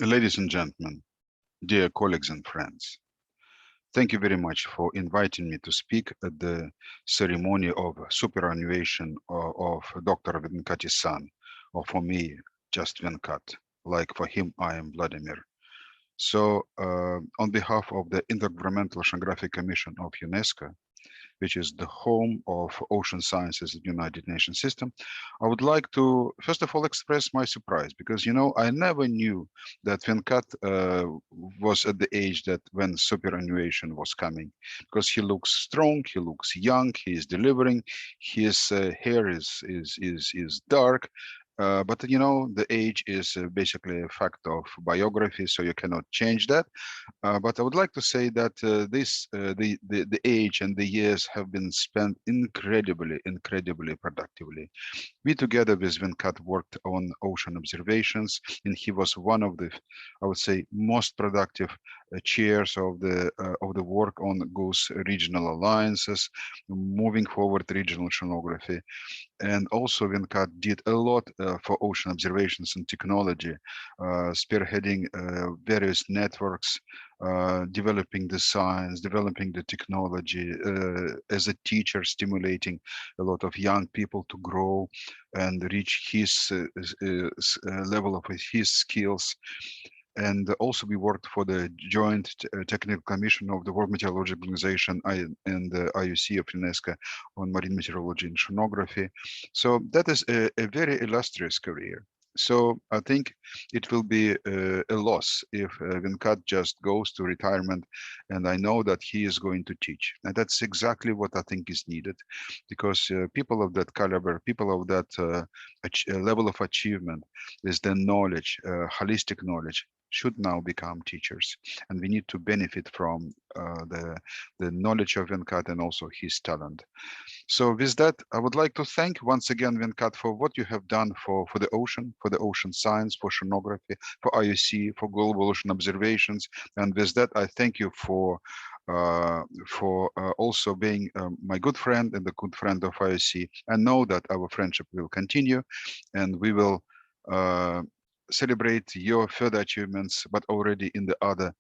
Ladies and gentlemen, dear colleagues and friends, thank you very much for inviting me to speak at the ceremony of superannuation of Dr. Venkatesan, or for me, just Venkat, like for him, I am Vladimir. So, on behalf of the Intergovernmental Oceanographic Commission of UNESCO, which is the home of ocean sciences in the United Nations system, I would like to, first of all, express my surprise because, I never knew that Venkat was at the age that when superannuation was coming, because he looks strong, he looks young, he is delivering, his hair is dark, but the age is basically a fact of biography, so you cannot change that. But I would like to say that the age and the years have been spent incredibly productively. We together with Venkat worked on ocean observations, and he was one of the, I would say, most productive chairs of the work on GOOS regional alliances, moving forward regional oceanography. And also Venkat did a lot for ocean observations and technology, spearheading various networks, developing the science, developing the technology, as a teacher, stimulating a lot of young people to grow and reach his level of his skills. And also we worked for the Joint Technical Commission of the World Meteorological Organization and the IUC of UNESCO on marine meteorology and oceanography. So that is a very illustrious career. So I think it will be a loss if Venkat just goes to retirement, and I know that he is going to teach. And that's exactly what I think is needed, because people of that caliber, people of that level of achievement with the knowledge, holistic knowledge, should now become teachers, and we need to benefit from the knowledge of Venkat and also his talent. So with that, I would like to thank once again Venkat for what you have done for the ocean science, for oceanography, for IUC, for global ocean observations. And with that, I thank you for also being my good friend and the good friend of IUC. I know that our friendship will continue, and we will celebrate your further achievements, but already in the other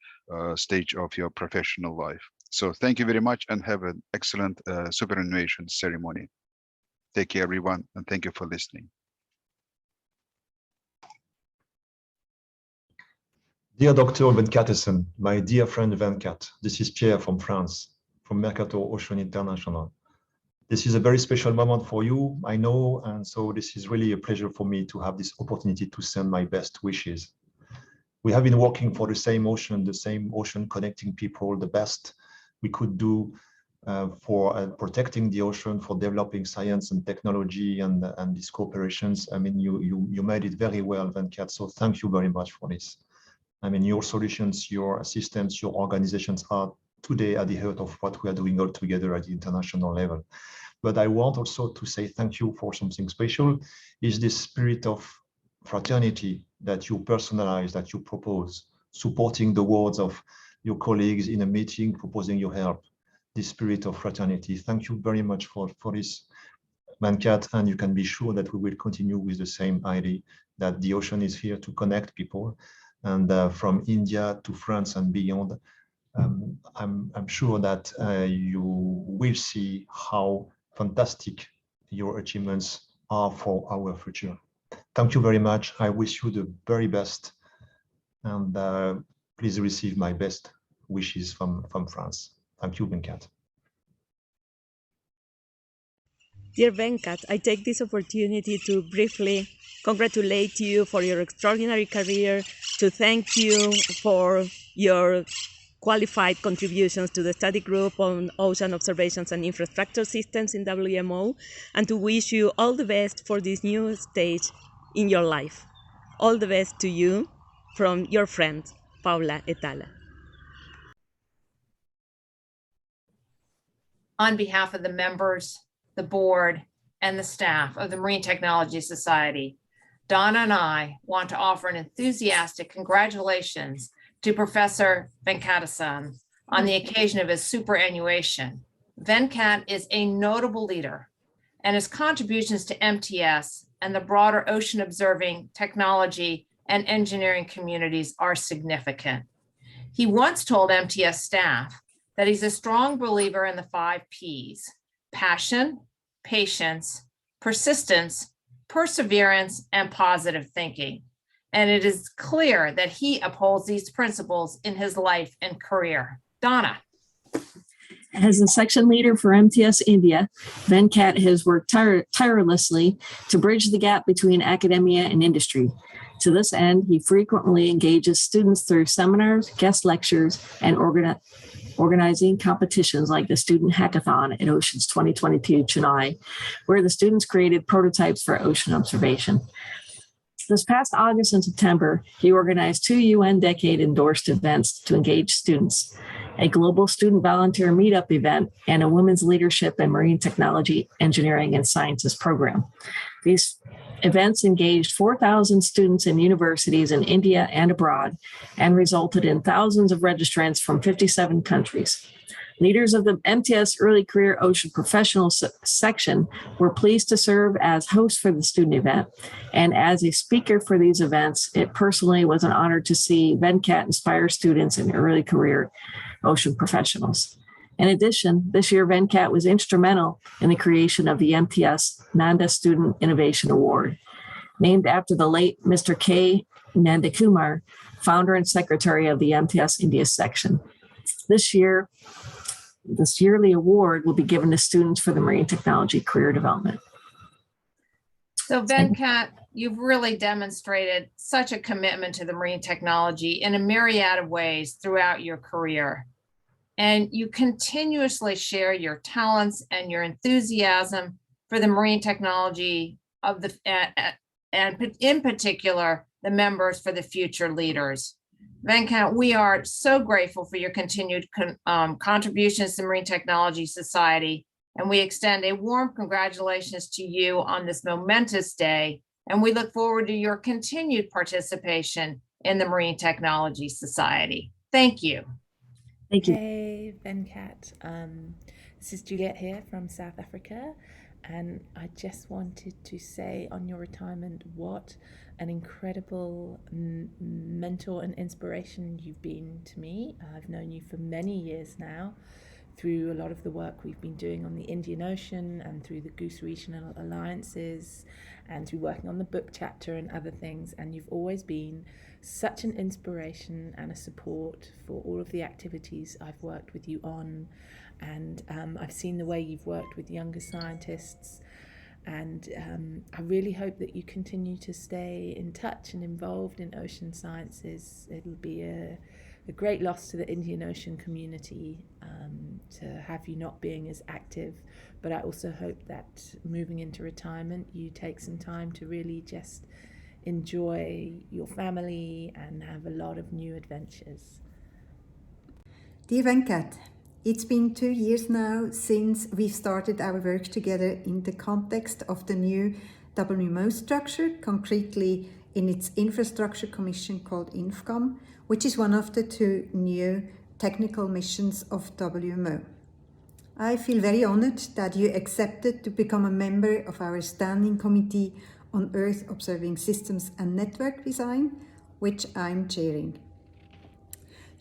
stage of your professional life. So thank you very much and have an excellent superannuation ceremony. Take care, everyone, and thank you for listening. Dear Dr. Venkatesan, my dear friend Venkat, this is Pierre from France, from Mercator Ocean International. This is a very special moment for you, I know, and so this is really a pleasure for me to have this opportunity to send my best wishes. We have been working for the same ocean connecting people, the best we could do for protecting the ocean, for developing science and technology and these cooperations. I mean, you made it very well, Venkat, so thank you very much for this. I mean, your solutions, your assistance, your organizations are today at the heart of what we are doing all together at the international level. But I want also to say thank you for something special, is this spirit of fraternity that you personalize, that you propose, supporting the words of your colleagues in a meeting, proposing your help, this spirit of fraternity. Thank you very much for this, Venkat, and you can be sure that we will continue with the same idea, that the ocean is here to connect people, and from India to France and beyond. I'm sure that you will see how fantastic your achievements are for our future. Thank you very much. I wish you the very best, and please receive my best wishes from France. Thank you, Venkat. Dear Venkat, I take this opportunity to briefly congratulate you for your extraordinary career, to thank you for your qualified contributions to the study group on ocean observations and infrastructure systems in WMO, and to wish you all the best for this new stage in your life. All the best to you from your friend, Paula Etala. On behalf of the members, the board, and the staff of the Marine Technology Society, Donna and I want to offer an enthusiastic congratulations to Professor Venkatesan on the occasion of his superannuation. Venkat is a notable leader, and his contributions to MTS and the broader ocean observing technology and engineering communities are significant. He once told MTS staff that he's a strong believer in the 5 Ps: passion, patience, persistence, perseverance, and positive thinking. And it is clear that he upholds these principles in his life and career. Donna. As a section leader for MTS India, Venkat has worked tirelessly to bridge the gap between academia and industry. To this end, he frequently engages students through seminars, guest lectures, and organizing competitions like the Student Hackathon at Oceans 2022 Chennai, where the students created prototypes for ocean observation. This past August and September, he organized 2 UN Decade endorsed events to engage students: a global student volunteer meetup event and a women's leadership in marine technology, engineering, and sciences program. These events engaged 4,000 students in universities in India and abroad and resulted in thousands of registrants from 57 countries. Leaders of the MTS Early Career Ocean Professionals section were pleased to serve as hosts for the student event. And as a speaker for these events, it personally was an honor to see Venkat inspire students in early career ocean professionals. In addition, this year, Venkat was instrumental in the creation of the MTS Nanda Student Innovation Award, named after the late Mr. K. Nandakumar, founder and secretary of the MTS India section. This yearly award will be given to students for the marine technology career development. So Venkat, you've really demonstrated such a commitment to the marine technology in a myriad of ways throughout your career. And you continuously share your talents and your enthusiasm for the marine technology of the, and in particular, the members for the future leaders. Venkat, we are so grateful for your continued contributions to Marine Technology Society, and we extend a warm congratulations to you on this momentous day, and we look forward to your continued participation in the Marine Technology Society. Thank you. Thank you. Hey, Venkat. This is Juliet here from South Africa, and I just wanted to say on your retirement, what an incredible mentor and inspiration you've been to me. I've known you for many years now through a lot of the work we've been doing on the Indian Ocean and through the Goose Regional Alliances and through working on the book chapter and other things. And you've always been such an inspiration and a support for all of the activities I've worked with you on. And I've seen the way you've worked with younger scientists. And I really hope that you continue to stay in touch and involved in ocean sciences. It'll be a great loss to the Indian Ocean community to have you not being as active. But I also hope that moving into retirement, you take some time to really just enjoy your family and have a lot of new adventures. Dear Venkat, it's been 2 years now since we've started our work together in the context of the new WMO structure, concretely in its infrastructure commission called INFCOM, which is one of the 2 new technical missions of WMO. I feel very honored that you accepted to become a member of our Standing Committee on Earth Observing Systems and Network Design, which I'm chairing.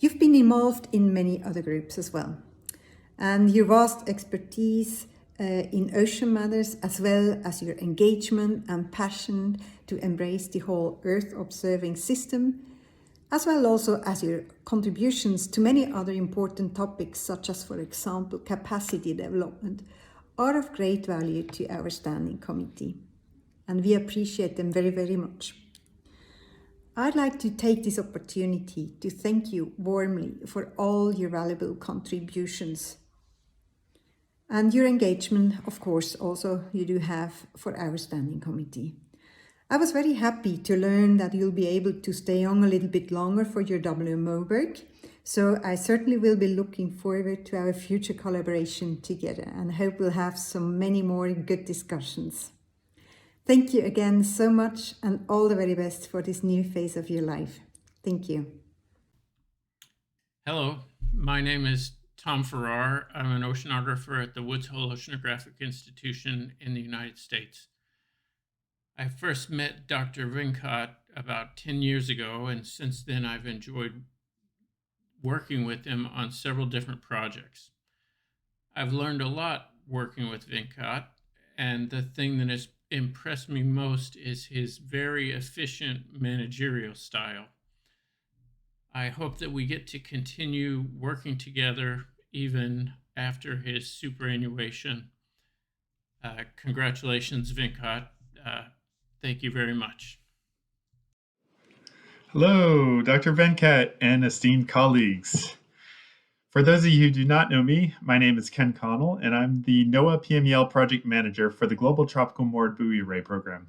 You've been involved in many other groups as well. And your vast expertise in ocean matters, as well as your engagement and passion to embrace the whole Earth observing system, as well also as your contributions to many other important topics, such as, for example, capacity development, are of great value to our Standing Committee. And we appreciate them very, very much. I'd like to take this opportunity to thank you warmly for all your valuable contributions and your engagement, of course, also you do have for our Standing Committee. I was very happy to learn that you'll be able to stay on a little bit longer for your WMO work, so I certainly will be looking forward to our future collaboration together and hope we'll have many more good discussions. Thank you again so much and all the very best for this new phase of your life. Thank you. Hello, my name is Tom Farrar. I'm an oceanographer at the Woods Hole Oceanographic Institution in the United States. I first met Dr. Venkat about 10 years ago, and since then I've enjoyed working with him on several different projects. I've learned a lot working with Venkat, and the thing that has impressed me most is his very efficient managerial style. I hope that we get to continue working together even after his superannuation. Congratulations, Venkat. Thank you very much. Hello, Dr. Venkat and esteemed colleagues. For those of you who do not know me, my name is Ken Connell, and I'm the NOAA PMEL Project Manager for the Global Tropical Moored Buoy Array Program.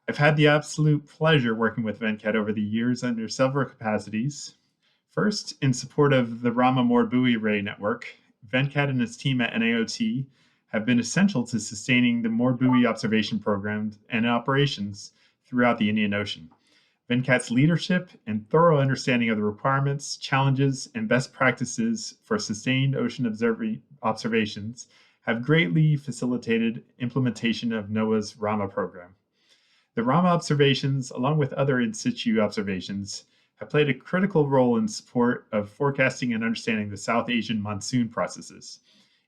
I've had the absolute pleasure working with Venkat over the years under several capacities. First, in support of the Rama Moored Buoy Array Network, Venkat and his team at NAOT have been essential to sustaining the moored buoy observation programs and operations throughout the Indian Ocean. Venkat's leadership and thorough understanding of the requirements, challenges, and best practices for sustained ocean observations have greatly facilitated implementation of NOAA's Rama program. The Rama observations, along with other in situ observations, have played a critical role in support of forecasting and understanding the South Asian monsoon processes.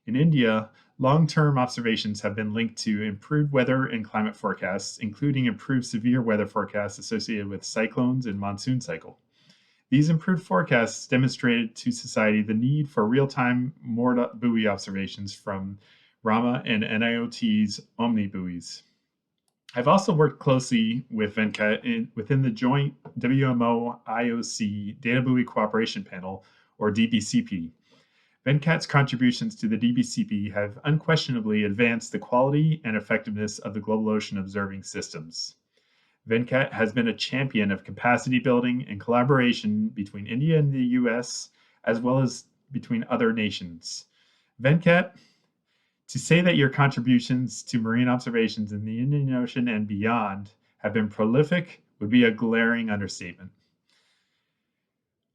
In India, long-term observations have been linked to improved weather and climate forecasts, including improved severe weather forecasts associated with cyclones and monsoon cycle. These improved forecasts demonstrated to society the need for real-time moored buoy observations from Rama and NIOT's Omni buoys. I've also worked closely with Venkat within the joint WMO IOC Data Buoy Cooperation Panel, or DBCP. Venkat's contributions to the DBCP have unquestionably advanced the quality and effectiveness of the global ocean observing systems. Venkat has been a champion of capacity building and collaboration between India and the US, as well as between other nations. Venkat, to say that your contributions to marine observations in the Indian Ocean and beyond have been prolific would be a glaring understatement.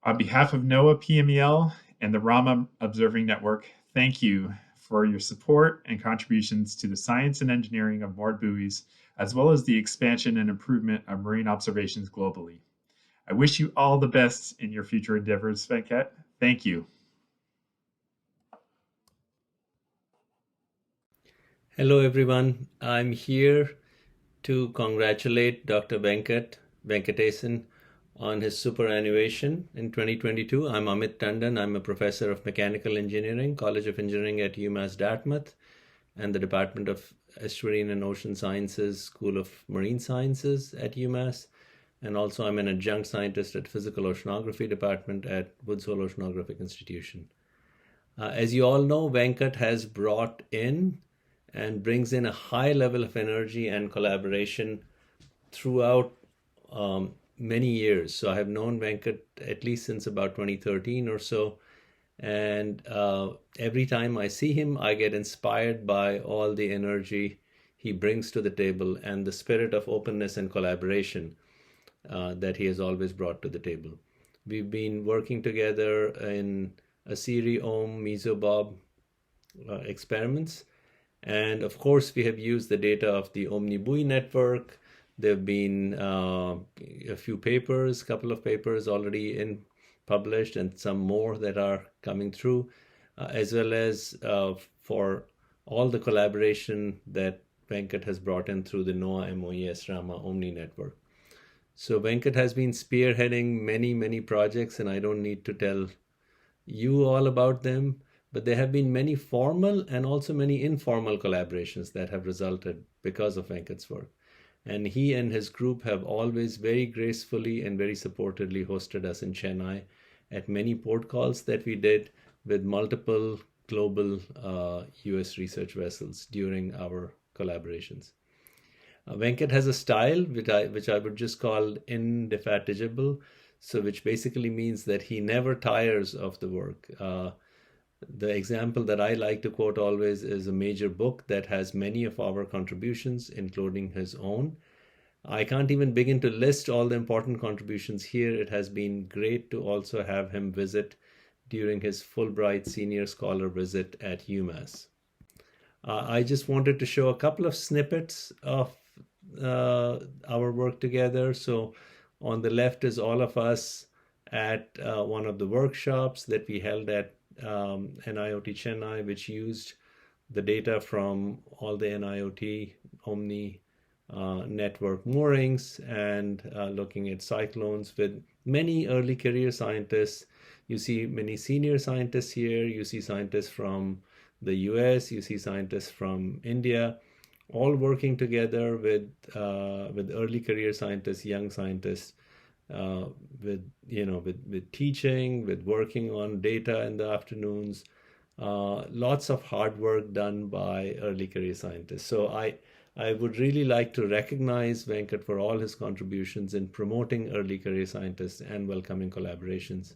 On behalf of NOAA PMEL and the Rama Observing Network, thank you for your support and contributions to the science and engineering of moored buoys, as well as the expansion and improvement of marine observations globally. I wish you all the best in your future endeavors, Venkat. Thank you. Hello, everyone. I'm here to congratulate Dr. Venkatesan on his superannuation in 2022. I'm Amit Tandon. I'm a professor of mechanical engineering, College of Engineering at UMass Dartmouth, and the Department of Estuarine and Ocean Sciences, School of Marine Sciences at UMass. And also I'm an adjunct scientist at Physical Oceanography Department at Woods Hole Oceanographic Institution. As you all know, Venkat has brought in and brings in a high level of energy and collaboration throughout many years. So I have known Venkat at least since about 2013 or so. And every time I see him, I get inspired by all the energy he brings to the table and the spirit of openness and collaboration that he has always brought to the table. We've been working together in a Siri Ohm Mesobob experiments. And of course, we have used the data of the Omni buoy network. There have been a couple of papers already published, and some more that are coming through, as well as for all the collaboration that Venkat has brought in through the NOAA MOES Rama Omni network. So Venkat has been spearheading many, many projects, and I don't need to tell you all about them. But there have been many formal and also many informal collaborations that have resulted because of Venkat's work. And he and his group have always very gracefully and very supportively hosted us in Chennai at many port calls that we did with multiple global US research vessels during our collaborations. Venkat has a style which I would just call indefatigable, so which basically means that he never tires of the work. The example that I like to quote always is a major book that has many of our contributions, including his own. I can't even begin to list all the important contributions here. It has been great to also have him visit during his Fulbright Senior Scholar visit at UMass. I just wanted to show a couple of snippets of our work together. So On the left is all of us at one of the workshops that we held at NIoT Chennai, which used the data from all the NIoT Omni network moorings and looking at cyclones with many early career scientists. You see many senior scientists here. You see scientists from the US. You see scientists from India, all working together with early career scientists, young scientists, with teaching, with working on data in the afternoons. Lots of hard work done by early career scientists. So I would really like to recognize Venkat for all his contributions in promoting early career scientists and welcoming collaborations.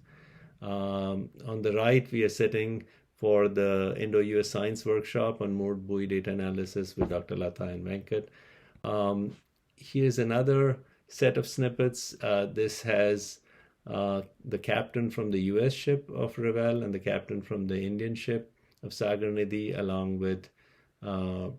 On the right, we are sitting for the Indo-US Science Workshop on moored buoy data analysis with Dr. Lata and Venkat. Here's another set of snippets. This has the captain from the US ship of Ravel and the captain from the Indian ship of Sagar Nidhi, along with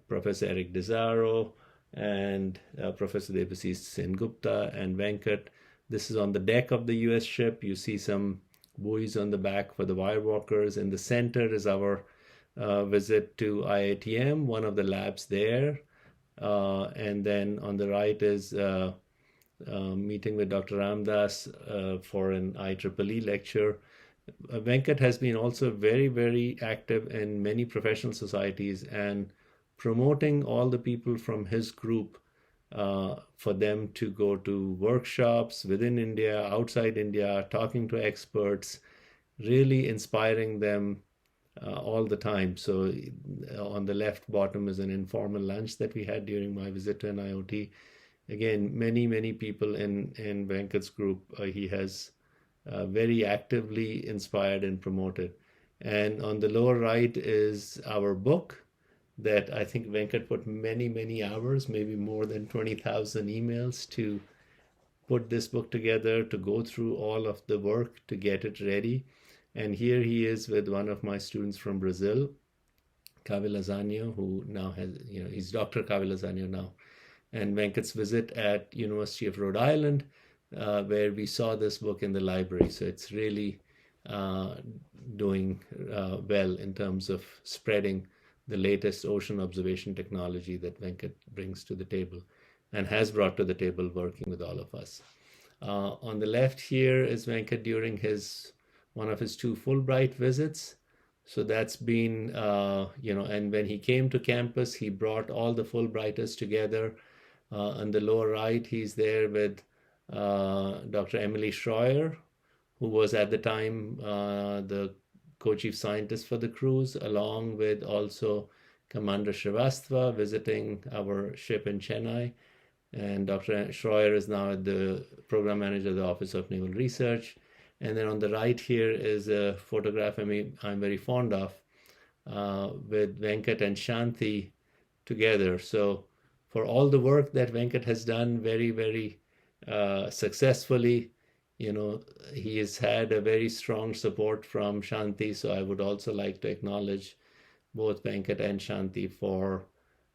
Professor Eric Desaro and Professor Debashish Sengupta and Venkat. This is on the deck of the US ship. You see some buoys on the back for the wirewalkers. In the center is our visit to IITM, one of the labs there. And then on the right is meeting with Dr. Ramdas for an IEEE lecture. Venkat has been also very, very active in many professional societies and promoting all the people from his group for them to go to workshops within India, outside India, talking to experts, really inspiring them all the time. So on the left bottom is an informal lunch that we had during my visit to NIoT. Again, many, many people in Venkat's group, he has very actively inspired and promoted. And on the lower right is our book that I think Venkat put many, many hours, maybe more than 20,000 emails to put this book together, to go through all of the work to get it ready. And here he is with one of my students from Brazil, Cavilazanio, who now has, he's Dr. Cavilazanio now. And Venkat's visit at University of Rhode Island, where we saw this book in the library. So it's really doing well in terms of spreading the latest ocean observation technology that Venkat brings to the table and has brought to the table working with all of us. On the left here is Venkat during one of his 2 Fulbright visits. So that's been, and when he came to campus, he brought all the Fulbrighters together. On the lower right, he's there with Dr. Emily Schroyer, who was at the time the co-chief scientist for the cruise, along with also Commander Srivastava visiting our ship in Chennai. And Dr. Schroyer is now the program manager of the Office of Naval Research. And then on the right here is a photograph I'm very fond of with Venkat and Shanti together. So for all the work that Venkat has done very, very successfully, he has had a very strong support from Shanti. So I would also like to acknowledge both Venkat and Shanti for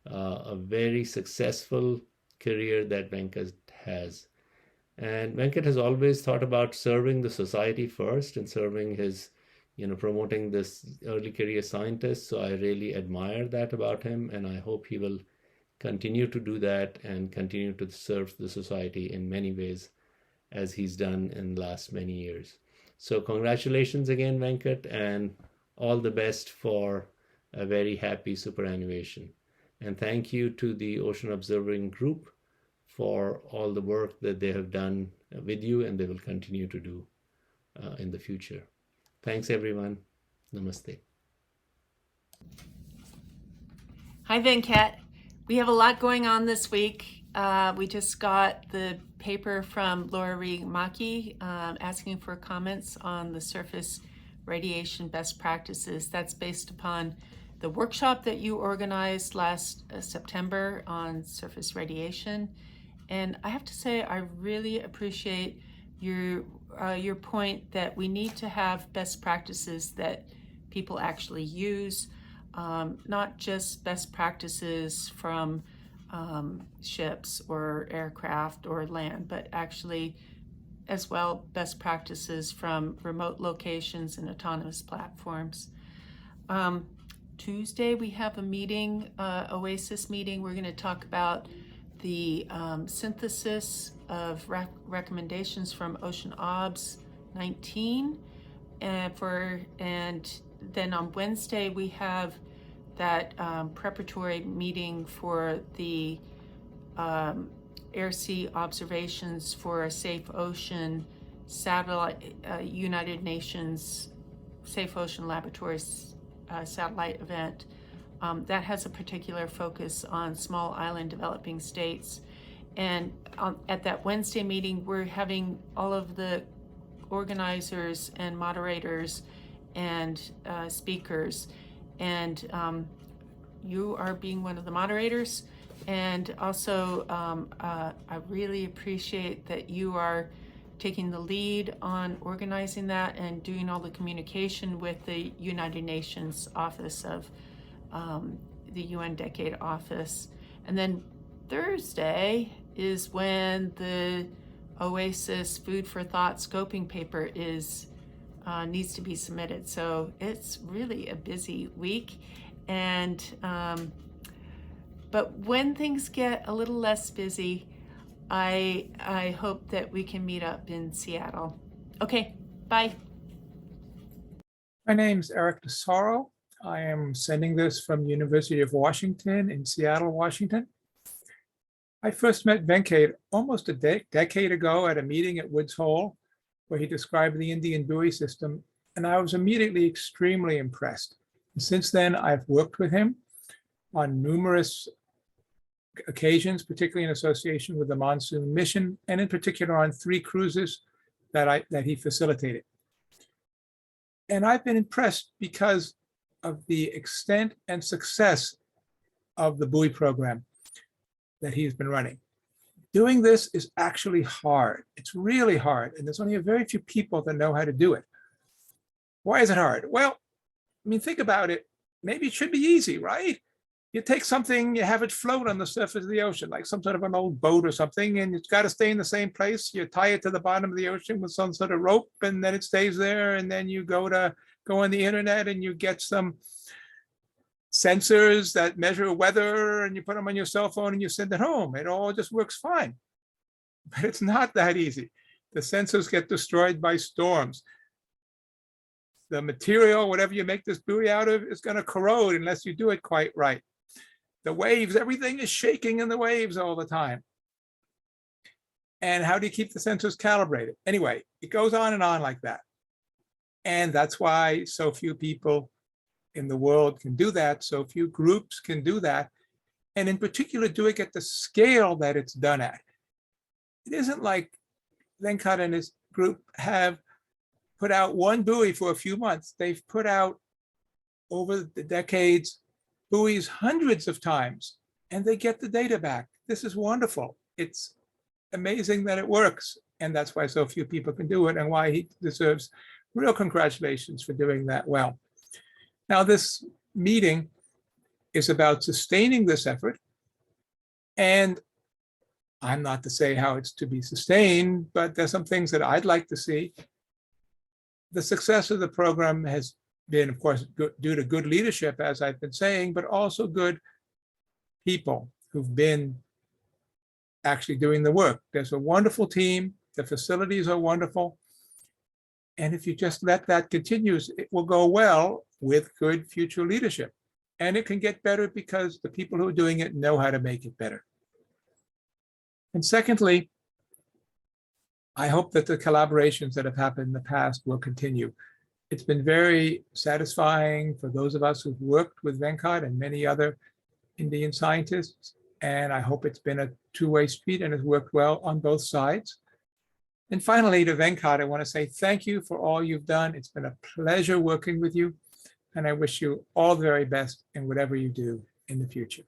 a very successful career that Venkat has. And Venkat has always thought about serving the society first and serving his, promoting this early career scientist. So I really admire that about him, and I hope he will continue to do that and continue to serve the society in many ways as he's done in the last many years. So congratulations again, Venkat, and all the best for a very happy superannuation. And thank you to the Ocean Observing Group for all the work that they have done with you and they will continue to do in the future. Thanks, everyone. Namaste. Hi, Venkat. We have a lot going on this week. We just got the paper from Laura Maki asking for comments on the surface radiation best practices. That's based upon the workshop that you organized last September on surface radiation. And I have to say, I really appreciate your point that we need to have best practices that people actually use, not just best practices from ships or aircraft or land, but actually as well best practices from remote locations and autonomous platforms. Tuesday, we have a meeting, OASIS meeting. We're going to talk about the synthesis of recommendations from Ocean OBS 19. And then on Wednesday, we have that preparatory meeting for the air-sea observations for a Safe Ocean satellite, United Nations Safe Ocean Laboratories satellite event. That has a particular focus on small island developing states. And at that Wednesday meeting, we're having all of the organizers and moderators and speakers. And you are being one of the moderators. And also, I really appreciate that you are taking the lead on organizing that and doing all the communication with the United Nations Office of the UN Decade Office. And then Thursday is when the OASIS Food for Thought scoping paper needs to be submitted. So it's really a busy week. And but when things get a little less busy, I hope that we can meet up in Seattle. Okay, bye. My name's Eric DeSoro. I am sending this from the University of Washington in Seattle, Washington. I first met Venkat almost a decade ago at a meeting at Woods Hole, where he described the Indian buoy system, and I was immediately extremely impressed. And since then, I've worked with him on numerous occasions, particularly in association with the Monsoon Mission, and in particular on 3 cruises that he facilitated. And I've been impressed because of the extent and success of the buoy program that he's been running. Doing this is actually hard. It's really hard, and there's only a very few people that know how to do it. Why is it hard? Well, I mean, think about it. Maybe it should be easy, right? You take something, you have it float on the surface of the ocean, like some sort of an old boat or something, and it's got to stay in the same place. You tie it to the bottom of the ocean with some sort of rope, and then it stays there. And then you go on the internet and you get some sensors that measure weather, and you put them on your cell phone and you send it home. It all just works fine. But it's not that easy. The sensors get destroyed by storms. The material, whatever you make this buoy out of, is going to corrode unless you do it quite right. The waves, everything is shaking in the waves all the time. And how do you keep the sensors calibrated? Anyway, it goes on and on like that. And that's why so few people in the world can do that. So few groups can do that. And in particular, do it at the scale that it's done at. It isn't like Venkat and his group have put out one buoy for a few months. They've put out over the decades buoys hundreds of times, and they get the data back. This is wonderful. It's amazing that it works, and that's why so few people can do it, and why he deserves real congratulations for doing that well. Now, this meeting is about sustaining this effort, and I'm not to say how it's to be sustained, but there's some things that I'd like to see. The success of the program has been, of course, due to good leadership, as I've been saying, but also good people who've been actually doing the work. There's a wonderful team. The facilities are wonderful. And if you just let that continue, it will go well with good future leadership. And it can get better because the people who are doing it know how to make it better. And secondly, I hope that the collaborations that have happened in the past will continue. It's been very satisfying for those of us who've worked with Venkat and many other Indian scientists. And I hope it's been a two-way street and has worked well on both sides. And finally, to Venkat, I want to say thank you for all you've done. It's been a pleasure working with you. And I wish you all the very best in whatever you do in the future.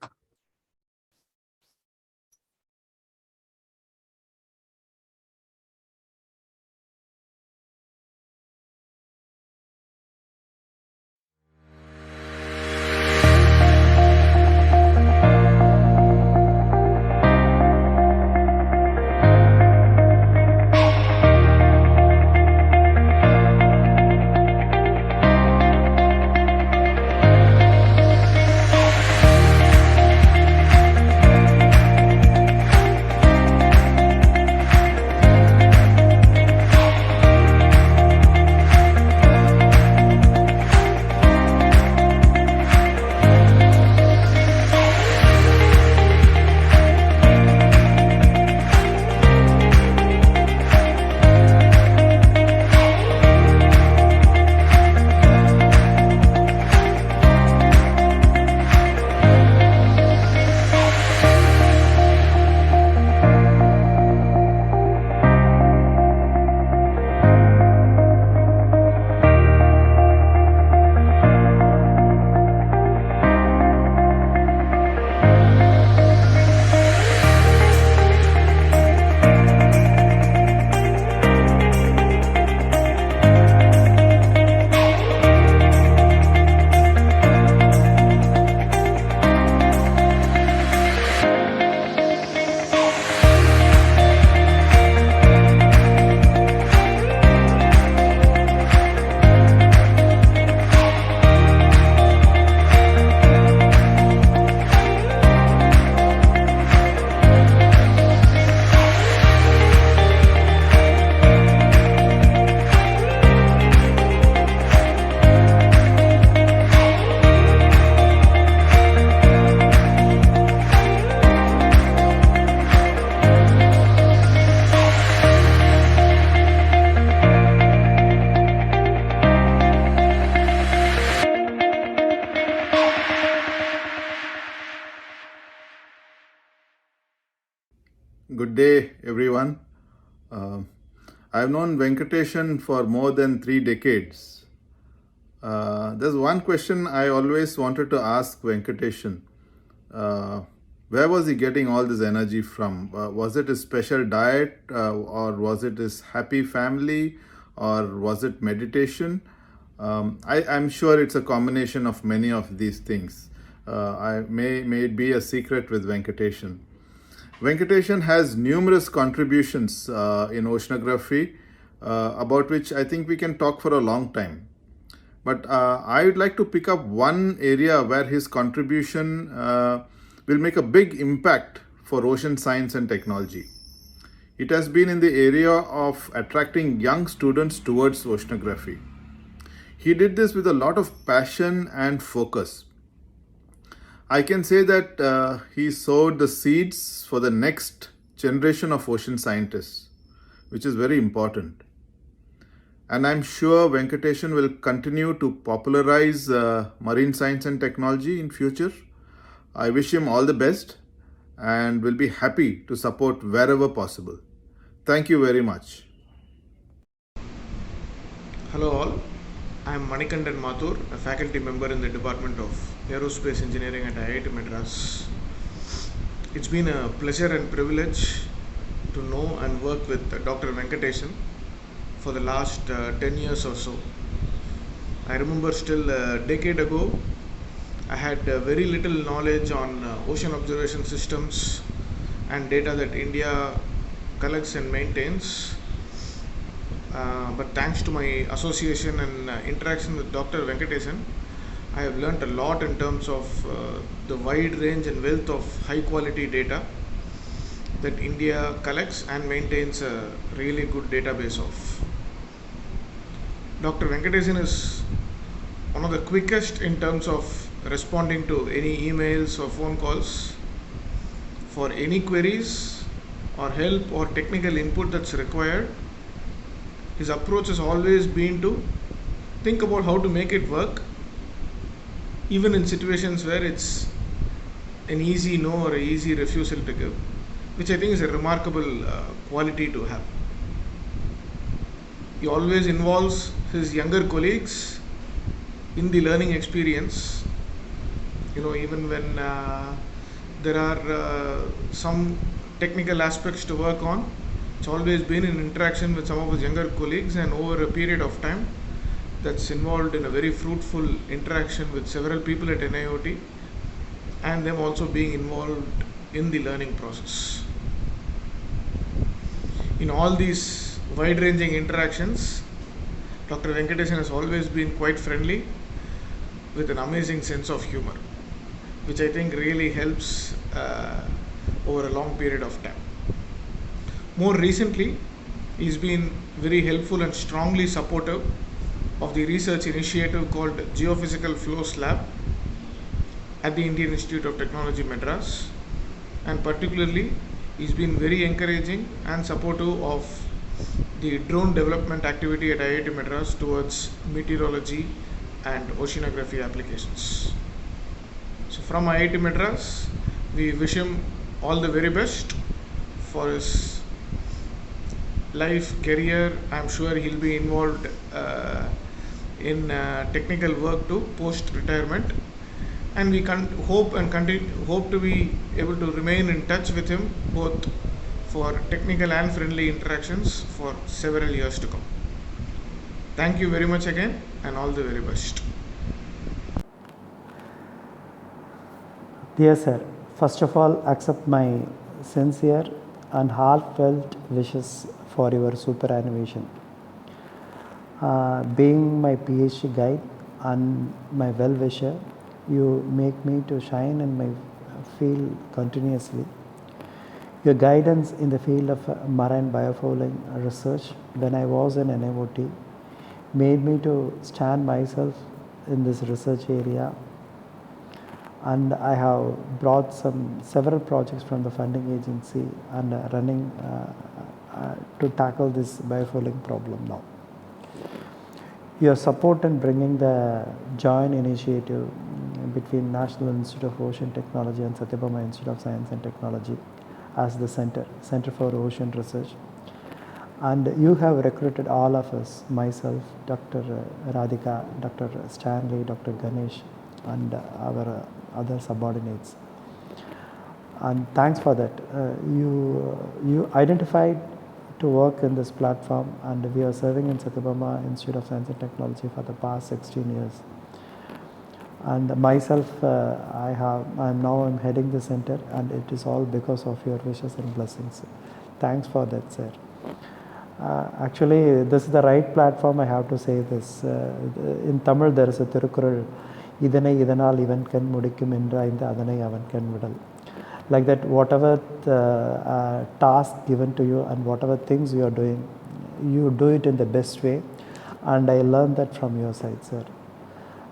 Good day, everyone. I've known Venkatesan for more than 3 decades. There's one question I always wanted to ask Venkatesan. Where was he getting all this energy from? Was it his special diet, or was it his happy family, or was it meditation? I'm sure it's a combination of many of these things. May it be a secret with Venkatesan. Venkatesan has numerous contributions in oceanography, about which I think we can talk for a long time. But I would like to pick up one area where his contribution will make a big impact for ocean science and technology. It has been in the area of attracting young students towards oceanography. He did this with a lot of passion and focus. I can say that he sowed the seeds for the next generation of ocean scientists, which is very important. And I'm sure Venkatesan will continue to popularize marine science and technology in future. I wish him all the best and will be happy to support wherever possible. Thank you very much. Hello all, I am Manikandan Mathur, a faculty member in the Department of Aerospace Engineering at IIT Madras. It's been a pleasure and privilege to know and work with Dr. Venkatesan for the last 10 years or so. I remember still a decade ago, I had very little knowledge on ocean observation systems and data that India collects and maintains. But thanks to my association and interaction with Dr. Venkatesan, I have learnt a lot in terms of the wide range and wealth of high quality data that India collects and maintains a really good database of. Dr. Venkatesan is one of the quickest in terms of responding to any emails or phone calls for any queries or help or technical input that's required. His approach has always been to think about how to make it work, even in situations where it's an easy no or an easy refusal to give, which I think is a remarkable quality to have. He always involves his younger colleagues in the learning experience. Even when there are some technical aspects to work on, it's always been in interaction with some of his younger colleagues, and over a period of time that's involved in a very fruitful interaction with several people at NIOT and them also being involved in the learning process. In all these wide-ranging interactions, Dr. Venkatesan has always been quite friendly with an amazing sense of humor, which I think really helps over a long period of time. More recently, he's been very helpful and strongly supportive of the research initiative called Geophysical Flows Lab at the Indian Institute of Technology, Madras, and particularly he's been very encouraging and supportive of the drone development activity at IIT Madras towards meteorology and oceanography applications. So from IIT Madras, we wish him all the very best for his life, career. I'm sure he'll be involved in technical work too post-retirement, and we hope to be able to remain in touch with him both for technical and friendly interactions for several years to come. Thank you very much again, and all the very best. Dear sir, first of all, accept my sincere and heartfelt wishes for your superannuation. Being my PhD guide and my well-wisher, you make me to shine in my field continuously. Your guidance in the field of marine biofouling research when I was in NIOT made me to stand myself in this research area, and I have brought several projects from the funding agency and running to tackle this biofouling problem now. Your support in bringing the joint initiative between National Institute of Ocean Technology and Satyabama Institute of Science and Technology as the Center for Ocean Research. And you have recruited all of us, myself, Dr. Radhika, Dr. Stanley, Dr. Ganesh, and our other subordinates. And thanks for that. You identified to work in this platform, and we are serving in Satyabama Institute of Science and Technology for the past 16 years. And myself, I'm heading the center, and it is all because of your wishes and blessings. Thanks for that, sir. Actually, this is the right platform. I have to say this. In Tamil, there is a Tirukkural, Idhanai Idhanal Ivan kan mudikkum endra indha Adhanai avan kan vidal. Like that, whatever the task given to you and whatever things you are doing, you do it in the best way. And I learned that from your side, sir.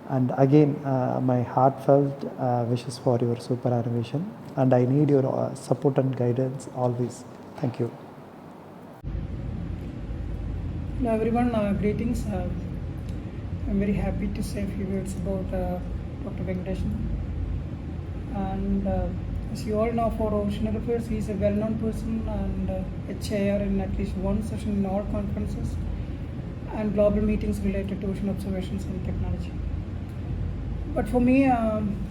And again, my heartfelt wishes for your superannuation. And I need your support and guidance always. Thank you. Hello everyone, greetings. I'm very happy to say a few words about Dr. Venkatesan. And as you all know, for Ocean Affairs, he is a well-known person and a chair in at least one session in all conferences and global meetings related to ocean observations and technology. But for me,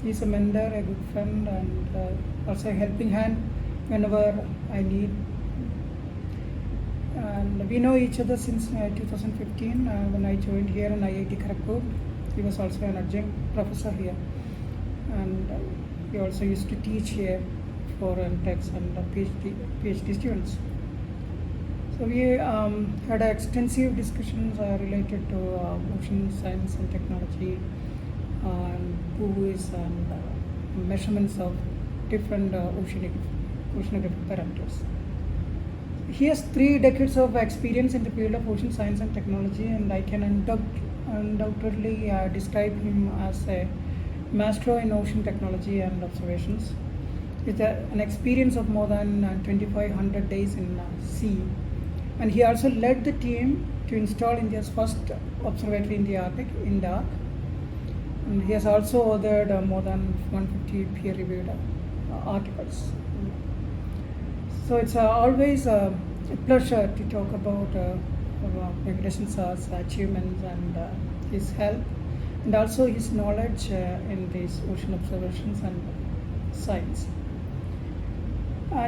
he's a mentor, a good friend, and also a helping hand whenever I need. And we know each other since 2015 when I joined here in IIT Kharagpur. He was also an adjunct professor here, and he also used to teach here for MTechs and PhD students. So we had extensive discussions related to ocean science and technology, and buoys and measurements of different oceanographic parameters. He has 3 decades of experience in the field of ocean science and technology, and I can undoubtedly describe him as a master in ocean technology and observations, with an experience of more than 2,500 days in sea. And he also led the team to install India's first observatory in the Arctic, in DARC. And he has also authored more than 150 peer-reviewed articles. So it's always a pleasure to talk about Venkatesan sir's achievements and his help, and also his knowledge in these ocean observations and science.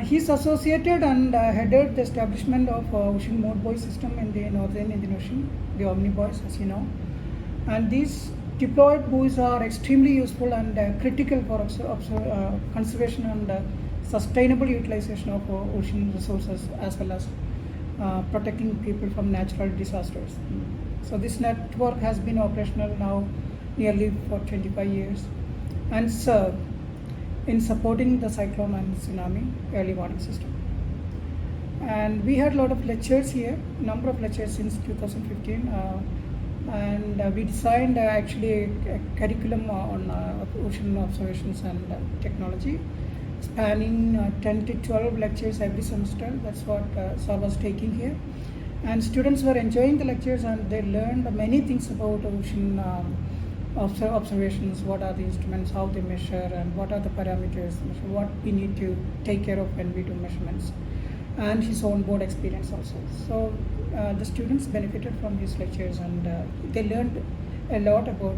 He's associated and headed the establishment of ocean mode buoy system in the northern Indian Ocean, the Omni buoys, as you know. And these deployed buoys are extremely useful and critical for conservation and sustainable utilization of ocean resources, as well as protecting people from natural disasters. So this network has been operational now nearly for 25 years and served in supporting the cyclone and tsunami early warning system. And we had a lot of lectures here, number of lectures since 2015, and we designed actually a curriculum on ocean observations and technology, spanning 10 to 12 lectures every semester. That's what Sir was taking here. And students were enjoying the lectures, and they learned many things about ocean observations, what are the instruments, how they measure, and what are the parameters, what we need to take care of when we do measurements, and his own board experience also. So the students benefited from these lectures, and they learned a lot about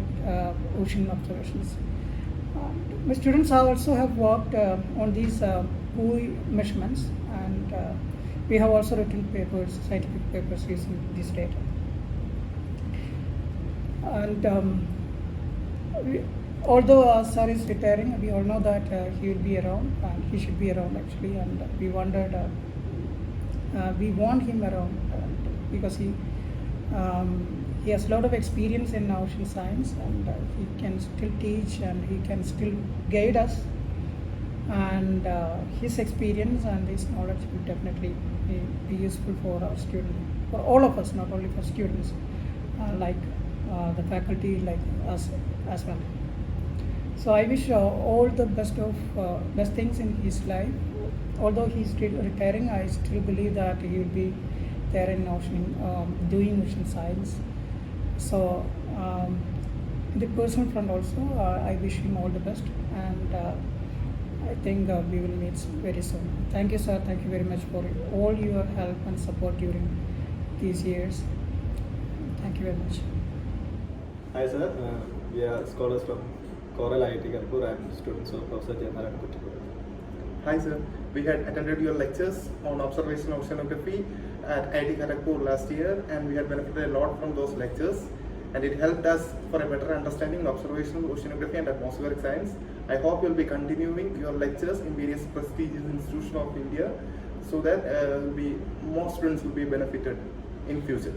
ocean observations. My students also have worked on these buoy measurements, and we have also written papers, scientific papers using this data. And although Sir is retiring, we all know that he will be around, and he should be around actually, and we wondered, we want him around because he has a lot of experience in ocean science, and he can still teach and he can still guide us, and his experience and his knowledge will definitely be useful for our students, for all of us, not only for students, like the faculty, like us as well. So I wish all the best things in his life. Although he's still retiring, I still believe that he will be there in ocean, doing ocean science. So in the personal front also, I wish him all the best, and I think we will meet very soon. Thank you, sir. Thank you very much for all your help and support during these years. Thank you very much. Hi, sir. We are scholars from Coral IIT Kanpur and students of Professor Janaran Kuttikur. Hi, sir. We had attended your lectures on observational oceanography at IIT Kharagpur last year, and we had benefited a lot from those lectures. And it helped us for a better understanding of observational oceanography and atmospheric science. I hope you'll be continuing your lectures in various prestigious institutions of India, so that more students will be benefited in future.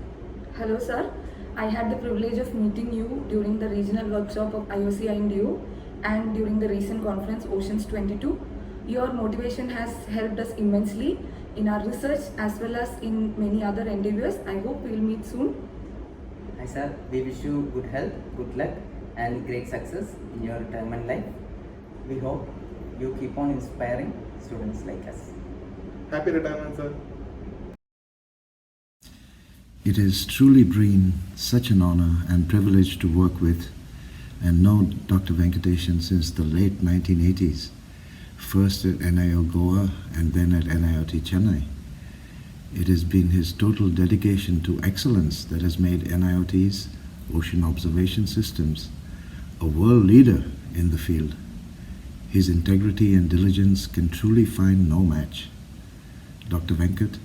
Hello, sir. I had the privilege of meeting you during the regional workshop of IOC INDU and during the recent conference Oceans 22. Your motivation has helped us immensely in our research as well as in many other endeavors. I hope we will meet soon. Hi, sir. We wish you good health, good luck, and great success in your retirement life. We hope you keep on inspiring students like us. Happy retirement, sir. It has truly been such an honor and privilege to work with and know Dr. Venkatesan since the late 1980s, first at NIO Goa and then at NIOT Chennai. It has been his total dedication to excellence that has made NIOT's ocean observation systems a world leader in the field. His integrity and diligence can truly find no match. Dr. Venkat,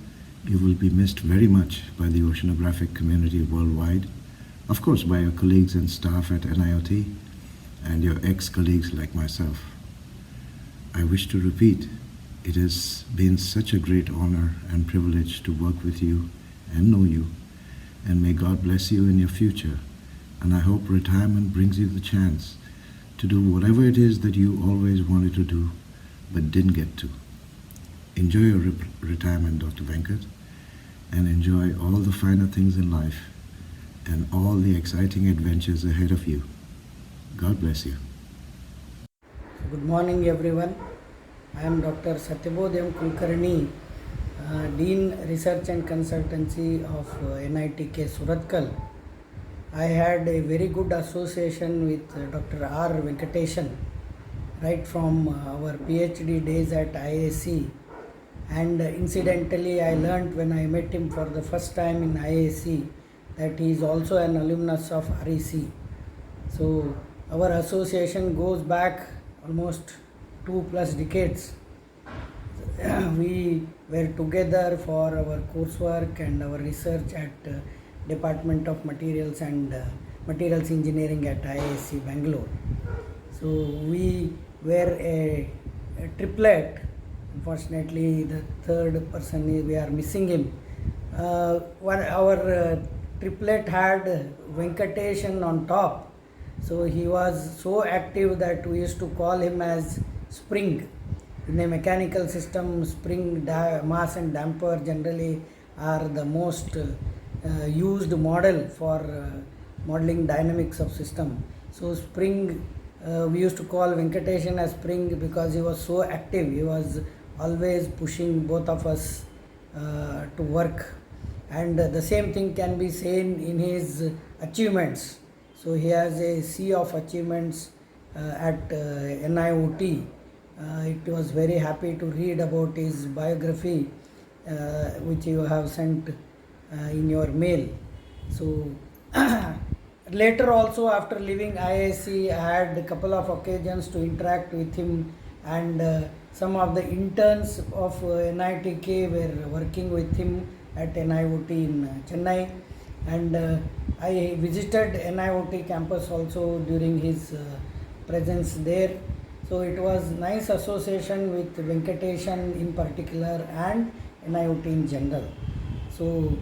you will be missed very much by the oceanographic community worldwide, of course by your colleagues and staff at NIOT and your ex-colleagues like myself. I wish to repeat, it has been such a great honor and privilege to work with you and know you, and may God bless you in your future. And I hope retirement brings you the chance to do whatever it is that you always wanted to do but didn't get to. Enjoy your retirement, Dr. Venkat, and enjoy all the finer things in life and all the exciting adventures ahead of you. God bless you. Good morning, everyone. I am Dr. Satyabodham Kulkarni, Dean Research and Consultancy of NITK Suratkal. I had a very good association with Dr. R. Venkatesan right from our PhD days at IAC, and incidentally I learnt when I met him for the first time in IAC that he is also an alumnus of REC. So our association goes back almost 2+ decades. We were together for our coursework and our research at Department of Materials and Materials Engineering at IISc Bangalore. So we were a triplet. Unfortunately, the third person, we are missing him. Our triplet had Venkatesan on top. So he was so active that we used to call him as spring. In a mechanical system, spring, mass and damper generally are the most used model for modeling dynamics of system. So spring, we used to call Venkatesan as spring because he was so active. He was always pushing both of us to work, and the same thing can be seen in his achievements. So he has a sea of achievements at NIOT. It was very happy to read about his biography, which you have sent in your mail. So later also, after leaving IISc, I had a couple of occasions to interact with him, and some of the interns of NITK were working with him at NIOT in Chennai, and I visited NIOT campus also during his presence there. So it was nice association with Venkatesan in particular and NIOT in general. So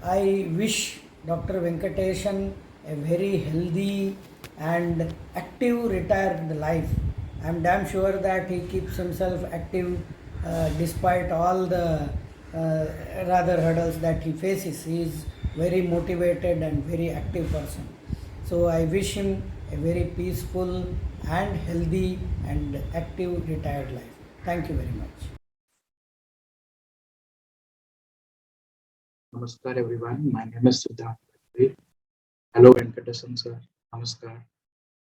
I wish Dr. Venkatesan a very healthy and active retired life. I am damn sure that he keeps himself active despite all the rather hurdles that he faces. He is very motivated and very active person. So I wish him a very peaceful and healthy and active retired life. Thank you very much. Namaskar everyone, my name is Siddharth. Hello Venkatesan sir, Namaskar.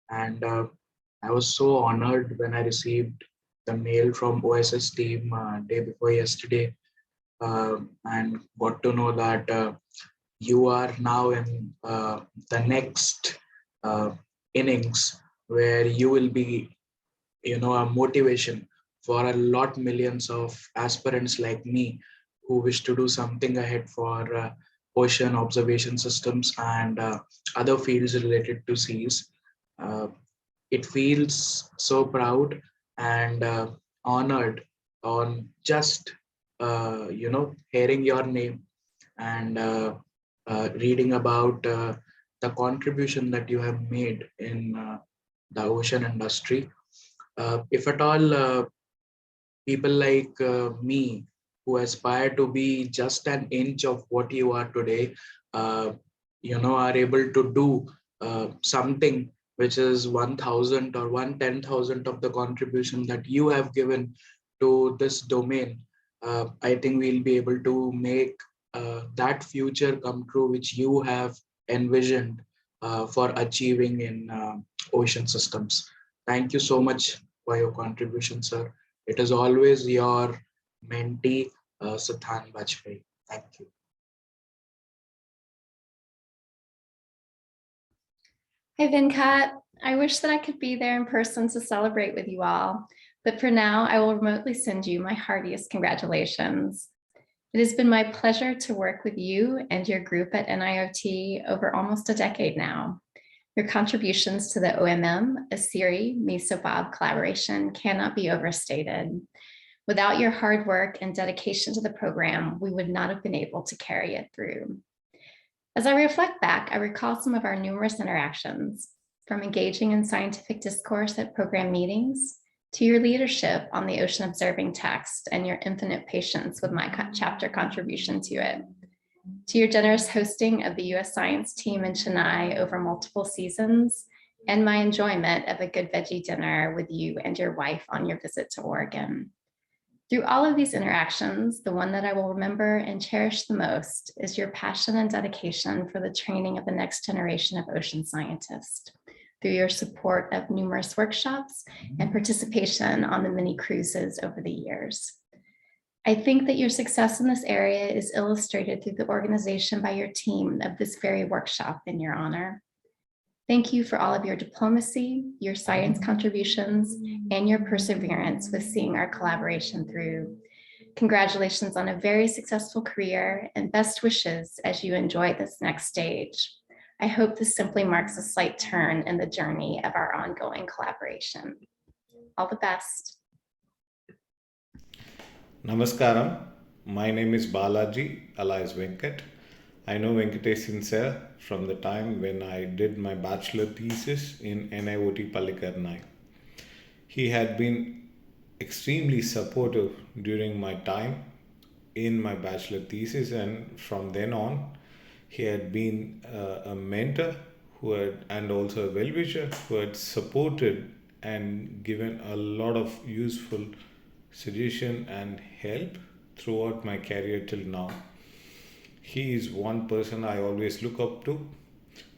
And I was so honored when I received the mail from OSS team day before yesterday, and got to know that you are now in the next innings where you will be, a motivation for a lot millions of aspirants like me who wish to do something ahead for ocean observation systems and other fields related to seas. Uh, it feels so proud and honored on just hearing your name and reading about the contribution that you have made in the ocean industry. If at all people like me who aspire to be just an inch of what you are today, are able to do something which is 1,000 or 1/10,000 of the contribution that you have given to this domain, I think we'll be able to make that future come true which you have envisioned for achieving in ocean systems. Thank you so much for your contribution, sir. It is always your mentee, Sathan Bajpai. Thank you. Hi, Venkat. I wish that I could be there in person to celebrate with you all, but for now, I will remotely send you my heartiest congratulations. It has been my pleasure to work with you and your group at NIOT over almost a decade now. Your contributions to the OMM, ASIRI, MESOBOB collaboration cannot be overstated. Without your hard work and dedication to the program, we would not have been able to carry it through. As I reflect back, I recall some of our numerous interactions, from engaging in scientific discourse at program meetings, to your leadership on the ocean observing text and your infinite patience with my chapter contribution to it, to your generous hosting of the US Science team in Chennai over multiple seasons, and my enjoyment of a good veggie dinner with you and your wife on your visit to Oregon. Through all of these interactions, the one that I will remember and cherish the most is your passion and dedication for the training of the next generation of ocean scientists, through your support of numerous workshops and participation on the many cruises over the years. I think that your success in this area is illustrated through the organization by your team of this very workshop in your honor. Thank you for all of your diplomacy, your science contributions, and your perseverance with seeing our collaboration through. Congratulations on a very successful career and best wishes as you enjoy this next stage. I hope this simply marks a slight turn in the journey of our ongoing collaboration. All the best. Namaskaram. My name is Balaji, alias Venkat. I know Venkatesan sir from the time when I did my bachelor thesis in NIOT Palikarnai. He had been extremely supportive during my time in my bachelor thesis, and from then on, he had been a mentor and also a well-wisher who had supported and given a lot of useful suggestion and help throughout my career till now. He is one person I always look up to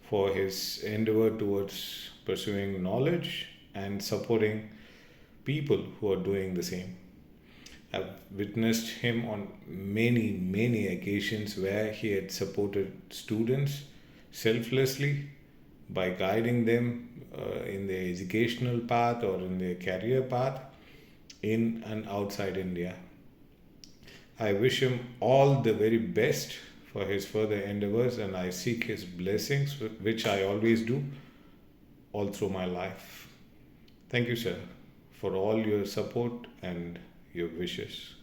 for his endeavor towards pursuing knowledge and supporting people who are doing the same. I've witnessed him on many occasions where he had supported students selflessly by guiding them in their educational path or in their career path in and outside India. I wish him all the very best for his further endeavors, and I seek his blessings, which I always do all through my life. Thank you, sir, for all your support and your wishes.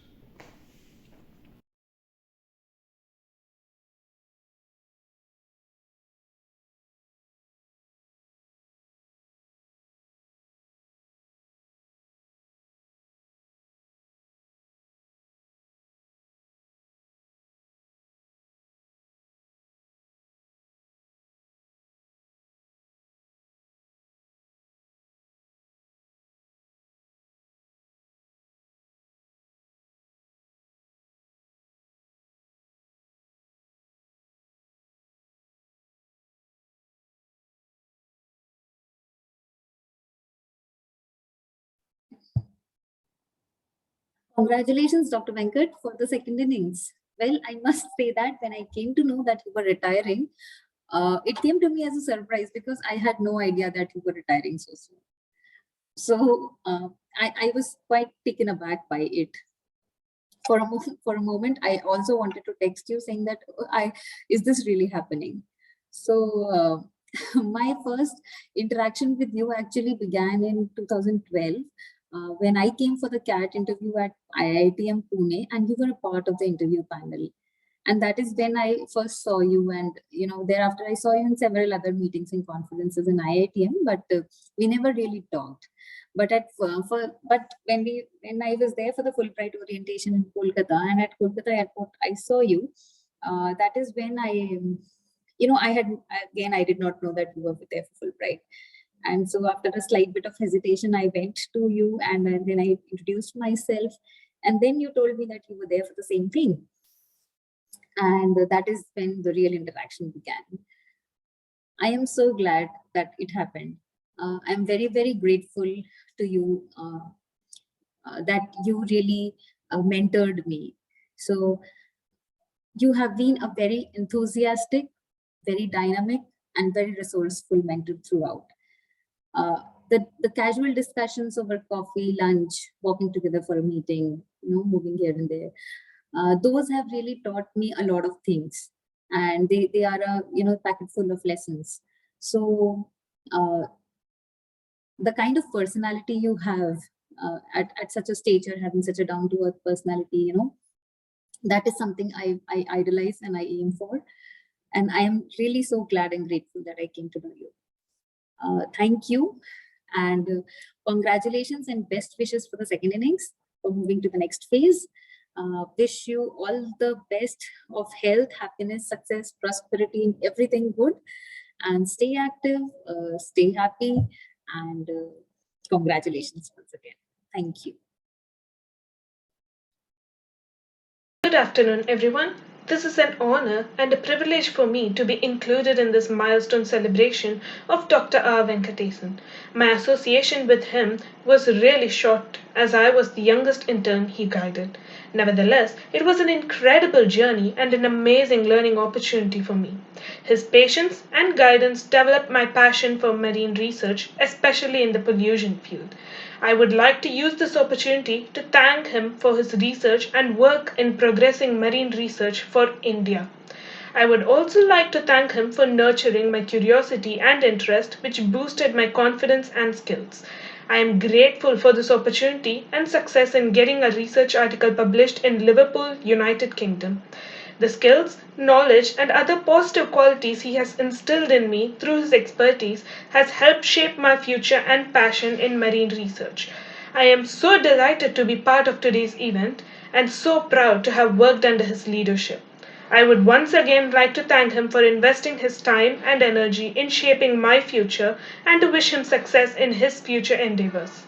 Congratulations, Dr. Venkat, for the second innings. Well, I must say that when I came to know that you were retiring, it came to me as a surprise because I had no idea that you were retiring so soon. So I was quite taken aback by it. For a moment, I also wanted to text you saying that, is this really happening? So my first interaction with you actually began in 2012 when I came for the CAT interview at IITM Pune, and you were a part of the interview panel. And that is when I first saw you, and thereafter I saw you in several other meetings and conferences in IITM, but we never really talked. But when I was there for the Fulbright orientation in Kolkata, and at Kolkata airport I saw you, that is when I did not know that you were there for Fulbright. And so after a slight bit of hesitation, I went to you, and then I introduced myself, and then you told me that you were there for the same thing. And that is when the real interaction began. I am so glad that it happened. I'm very, very grateful to you that you really mentored me. So you have been a very enthusiastic, very dynamic, and very resourceful mentor throughout. The casual discussions over coffee, lunch, walking together for a meeting, moving here and there, those have really taught me a lot of things, and they are a packet full of lessons. So the kind of personality you have at such a stature, having such a down-to-earth personality, that is something I idolize and I aim for. And I am really so glad and grateful that I came to know you. Thank you, and congratulations and best wishes for the second innings, for moving to the next phase. Wish you all the best of health, happiness, success, prosperity, and everything good. And stay active, stay happy, and congratulations once again. Thank you. Good afternoon, everyone. This is an honor and a privilege for me to be included in this milestone celebration of Dr. R. Venkatesan. My association with him was really short, as I was the youngest intern he guided. Nevertheless, it was an incredible journey and an amazing learning opportunity for me. His patience and guidance developed my passion for marine research, especially in the pollution field. I would like to use this opportunity to thank him for his research and work in progressing marine research for India. I would also like to thank him for nurturing my curiosity and interest, which boosted my confidence and skills. I am grateful for this opportunity and success in getting a research article published in Liverpool, United Kingdom. The skills, knowledge, and other positive qualities he has instilled in me through his expertise has helped shape my future and passion in marine research. I am so delighted to be part of today's event and so proud to have worked under his leadership. I would once again like to thank him for investing his time and energy in shaping my future and to wish him success in his future endeavors.